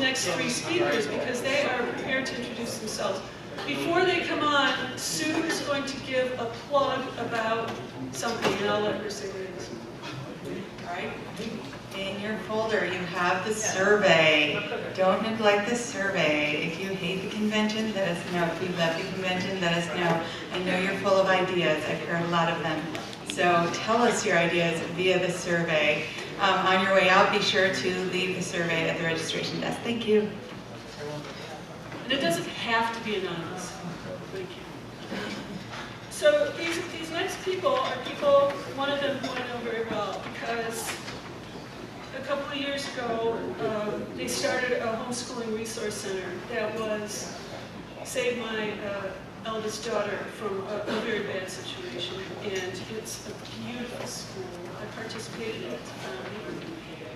next three speakers because they are prepared to introduce themselves. Before they come on, Sue is going to give a plug about something, and I'll let her say what it is. All right. In your folder, you have the survey. Don't neglect the survey. If you hate the convention, let us know. If you love the convention, let us know. I know you're full of ideas. I've heard a lot of them. So tell us your ideas via the survey. On your way out, be sure to leave the survey at the registration desk. Thank you. And it doesn't have to be anonymous. Thank you. So these next people are people, one of them who I know very well, because a couple of years ago, they started a homeschooling resource center that saved my eldest daughter from a very bad situation. And it's a beautiful school. I participated in it.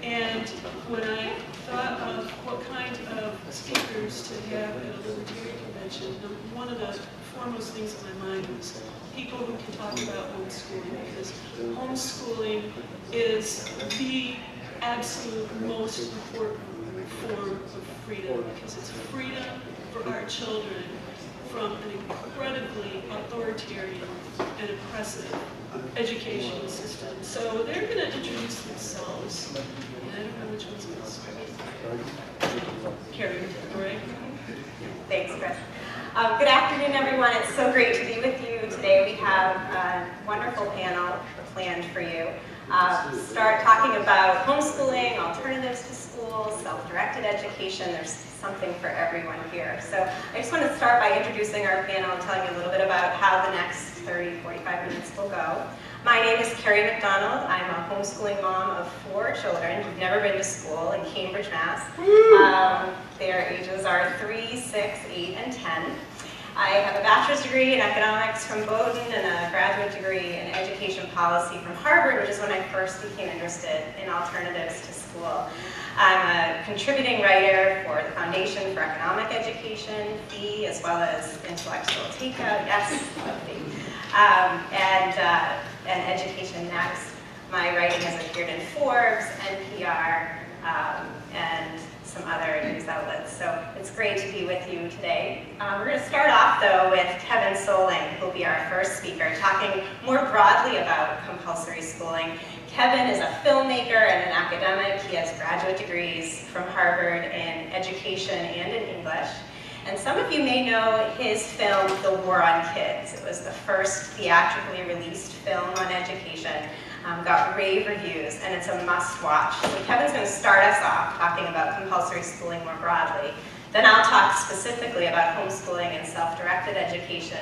And when I thought of what kind of speakers to have at a Libertarian convention, one of the foremost things in my mind was people who can talk about homeschooling, because homeschooling is the absolute most important form of freedom, because it's freedom for our children from an incredibly authoritarian and oppressive educational system. So they're going to introduce themselves. And I don't know which one's going to start. Kerry, all right? Thanks, Chris. Good afternoon, everyone. It's so great to be with you today. We have a wonderful panel planned for you. Start talking about homeschooling, alternatives to school, self-directed education. There's something for everyone here. So I just want to start by introducing our panel and telling you a little bit about how the next 30, 45 minutes will go. My name is Kerry McDonald. I'm a homeschooling mom of 4 children who've never been to school in Cambridge, Mass. Their ages are 3, 6, 8, and 10. I have a bachelor's degree in economics from Bowdoin and a graduate degree in education policy from Harvard, which is when I first became interested in alternatives to school. I'm a contributing writer for the Foundation for Economic Education, FEE, as well as Intellectual Takeout, yes, and Education Next. My writing has appeared in Forbes, NPR, and some other news outlets. So it's great to be with you today. We're going to start off, though, with Cevin Colin, who will be our first speaker, talking more broadly about compulsory schooling. Cevin is a filmmaker and an academic. He has graduate degrees from Harvard in education and in English. And some of you may know his film, The War on Kids. It was the first theatrically released film on education. Got rave reviews, and it's a must-watch. So Kevin's going to start us off talking about compulsory schooling more broadly. Then I'll talk specifically about homeschooling and self-directed education.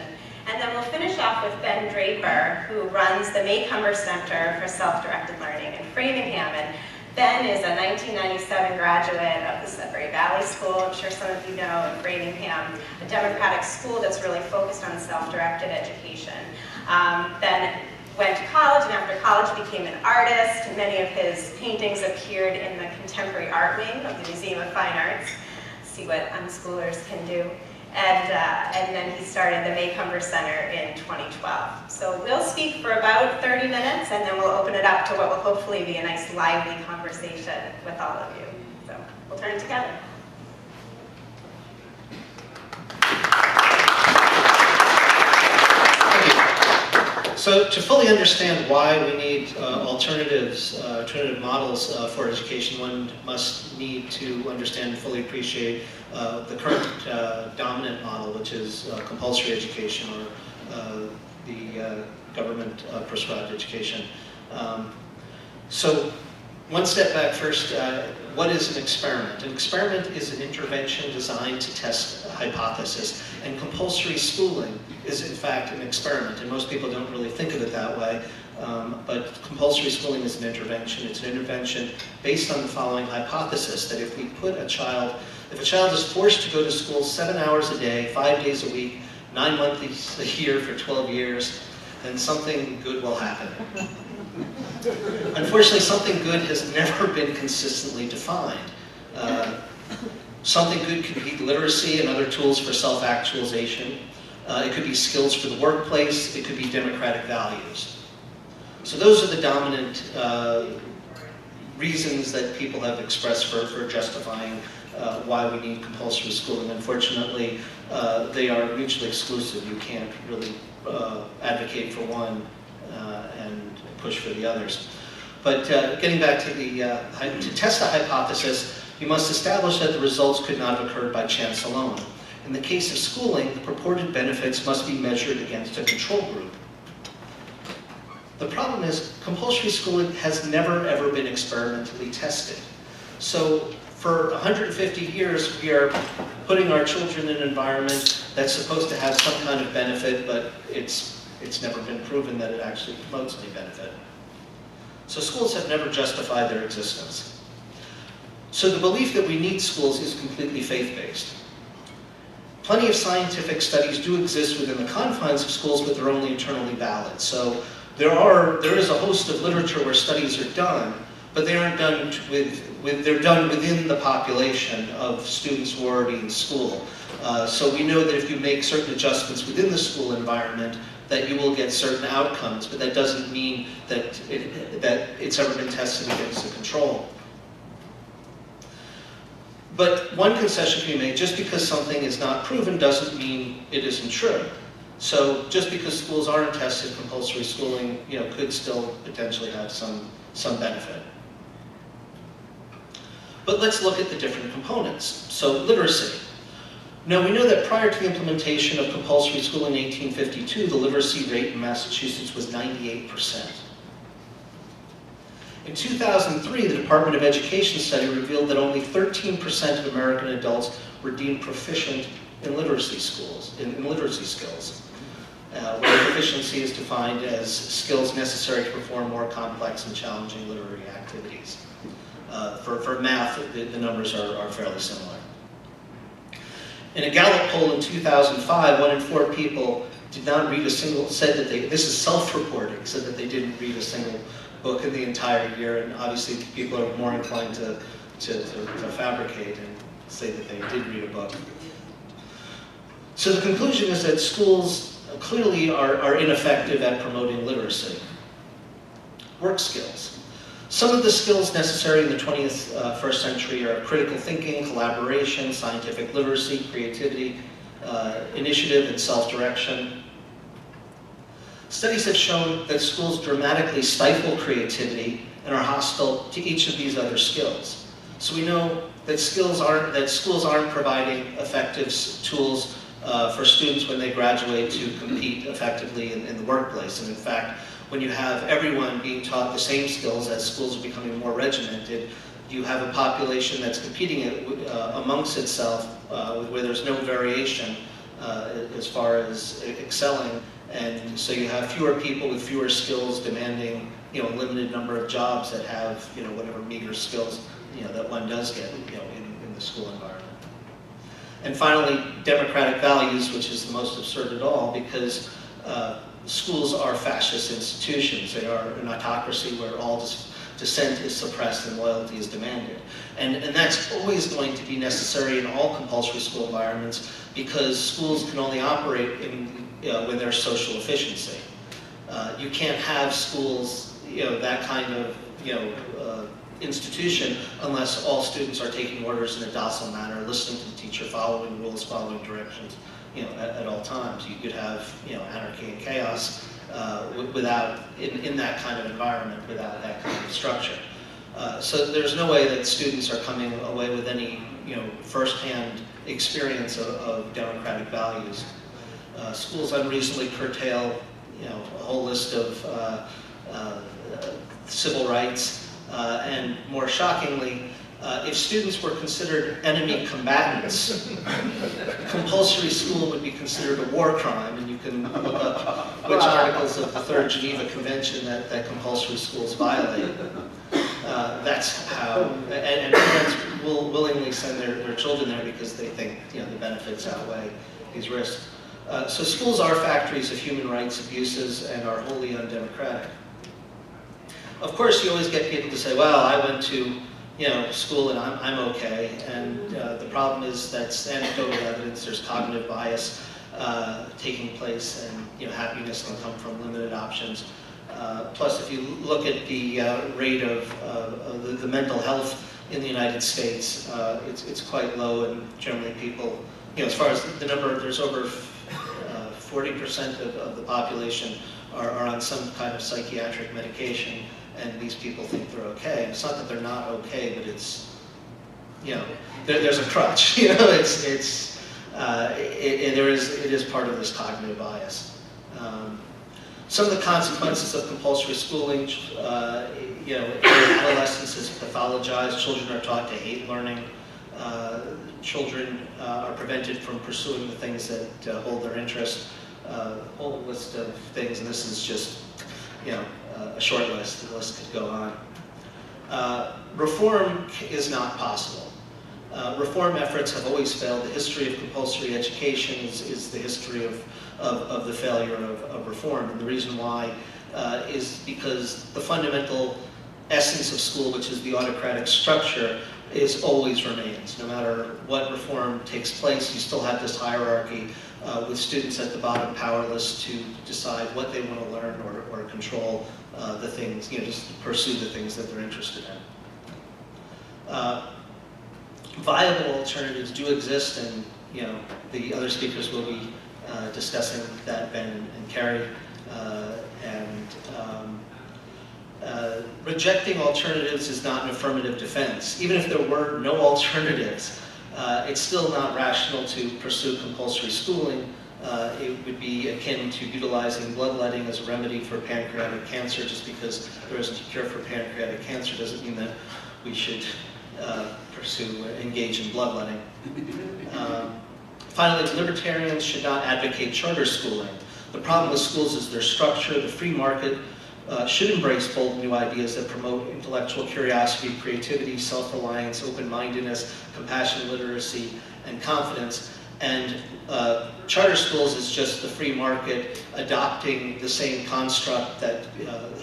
And then we'll finish off with Ben Draper, who runs the Maycomer Center for Self-Directed Learning in Framingham. And Ben is a 1997 graduate of the Sudbury Valley School. I'm sure some of you know in Framingham, a democratic school that's really focused on self-directed education. Then went to college, and after college became an artist. Many of his paintings appeared in the Contemporary Art Wing of the Museum of Fine Arts. See what unschoolers can do. And then he started the Maycomer Center in 2012. So we'll speak for about 30 minutes, and then we'll open it up to what will hopefully be a nice lively conversation with all of you. So we'll turn it to Kevin. So to fully understand why we need alternative models for education, one must need to understand and fully appreciate the current dominant model, which is compulsory education, or the government prescribed education. So one step back first, what is an experiment? An experiment is an intervention designed to test a hypothesis, and compulsory schooling is in fact an experiment, and most people don't really think of it that way, but compulsory schooling is an intervention. It's an intervention based on the following hypothesis, that if we put a child, if a child is forced to go to school 7 hours a day, 5 days a week, 9 months a year for 12 years, then something good will happen. Unfortunately, something good has never been consistently defined. Something good could be literacy and other tools for self-actualization. It could be skills for the workplace. It could be democratic values. So those are the dominant reasons that people have expressed for justifying why we need compulsory schooling. Unfortunately, they are mutually exclusive. You can't really advocate for one and push for the others. But getting back to to test the hypothesis, you must establish that the results could not have occurred by chance alone. In the case of schooling, the purported benefits must be measured against a control group. The problem is, compulsory schooling has never ever been experimentally tested. So for 150 years, we are putting our children in an environment that's supposed to have some kind of benefit, but it's never been proven that it actually promotes any benefit. So schools have never justified their existence. So the belief that we need schools is completely faith-based. Plenty of scientific studies do exist within the confines of schools, but they're only internally valid. So there is a host of literature where studies are done, but they aren't done they're done within the population of students who are already in school. So we know that if you make certain adjustments within the school environment, that you will get certain outcomes, but that doesn't mean that it's ever been tested against a control. But one concession can be made: just because something is not proven doesn't mean it isn't true. So just because schools aren't tested, compulsory schooling, could still potentially have some benefit. But let's look at the different components. So literacy. Now we know that prior to the implementation of compulsory schooling in 1852, the literacy rate in Massachusetts was 98%. In 2003, the Department of Education study revealed that only 13% of American adults were deemed proficient in literacy skills, where proficiency is defined as skills necessary to perform more complex and challenging literary activities. For math, the numbers are fairly similar. In a Gallup poll in 2005, 1 in 4 people did not read a single, this is self-reporting, said that they didn't read a single book in the entire year, and obviously people are more inclined to fabricate and say that they did read a book. So the conclusion is that schools clearly are ineffective at promoting literacy. Work skills. Some of the skills necessary in the 21st century are critical thinking, collaboration, scientific literacy, creativity, initiative, and self-direction. Studies have shown that schools dramatically stifle creativity and are hostile to each of these other skills. So we know that schools aren't providing effective tools for students when they graduate to compete effectively in the workplace. And in fact, when you have everyone being taught the same skills as schools are becoming more regimented, you have a population that's competing amongst itself where there's no variation as far as excelling. And so you have fewer people with fewer skills demanding a limited number of jobs that have whatever meager skills that one does get in the school environment. And finally, democratic values, which is the most absurd of all, because schools are fascist institutions. They are an autocracy where all dissent is suppressed and loyalty is demanded. And that's always going to be necessary in all compulsory school environments, because schools can only operate when there's social efficiency. You can't have schools, that kind of institution, unless all students are taking orders in a docile manner, listening to the teacher, following rules, following directions, at all times. You could have, anarchy and chaos without, in that kind of environment, without that kind of structure. So there's no way that students are coming away with any, firsthand experience of democratic values. Schools unreasonably curtail, a whole list of civil rights. And more shockingly, if students were considered enemy combatants, compulsory school would be considered a war crime, and you can look up which articles of the Third Geneva Convention that compulsory schools violate. That's how, and parents will willingly send their children there because they think the benefits outweigh these risks. So schools are factories of human rights abuses and are wholly undemocratic. Of course, you always get people to say, well, I went to school and I'm okay. And the problem is that's anecdotal evidence. There's cognitive bias taking place, and happiness can come from limited options. Plus, if you look at the rate of the mental health in the United States, it's quite low, and generally people, as far as the number, there's over 40% of the population are on some kind of psychiatric medication, and these people think they're okay. It's not that they're not okay, but it's, there's a crutch. It is part of this cognitive bias. Some of the consequences of compulsory schooling, adolescence is pathologized. Children are taught to hate learning. Children are prevented from pursuing the things that hold their interest. A whole list of things, and this is just, a short list. The list could go on. Reform is not possible. Reform efforts have always failed. The history of compulsory education is the history of the failure of reform. And the reason why is because the fundamental essence of school, which is the autocratic structure, always remains. No matter what reform takes place, you still have this hierarchy with students at the bottom powerless to decide what they want to learn or control the things, just pursue the things that they're interested in. Viable alternatives do exist, and the other speakers will be discussing that, Ben and Kerry. Rejecting alternatives is not an affirmative defense. Even if there were no alternatives, it's still not rational to pursue compulsory schooling. It would be akin to utilizing bloodletting as a remedy for pancreatic cancer. Just because there isn't a cure for pancreatic cancer doesn't mean that we should engage in bloodletting. Finally, libertarians should not advocate charter schooling. The problem with schools is their structure. The free market should embrace bold new ideas that promote intellectual curiosity, creativity, self-reliance, open-mindedness, compassion, literacy, and confidence. And charter schools is just the free market adopting the same construct that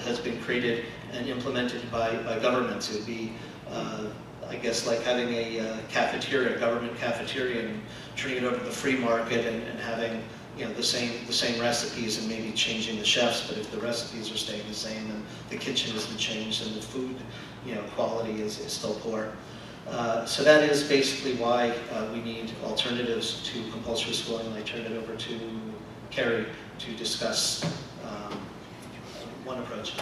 has been created and implemented by governments. It would be, I guess, like having a cafeteria, a government cafeteria, and turning it over to the free market and having the same recipes and maybe changing the chefs. But if the recipes are staying the same and the kitchen isn't changed and the food quality is still poor. So that is basically why we need alternatives to compulsory schooling. I turn it over to Kerry to discuss one approach.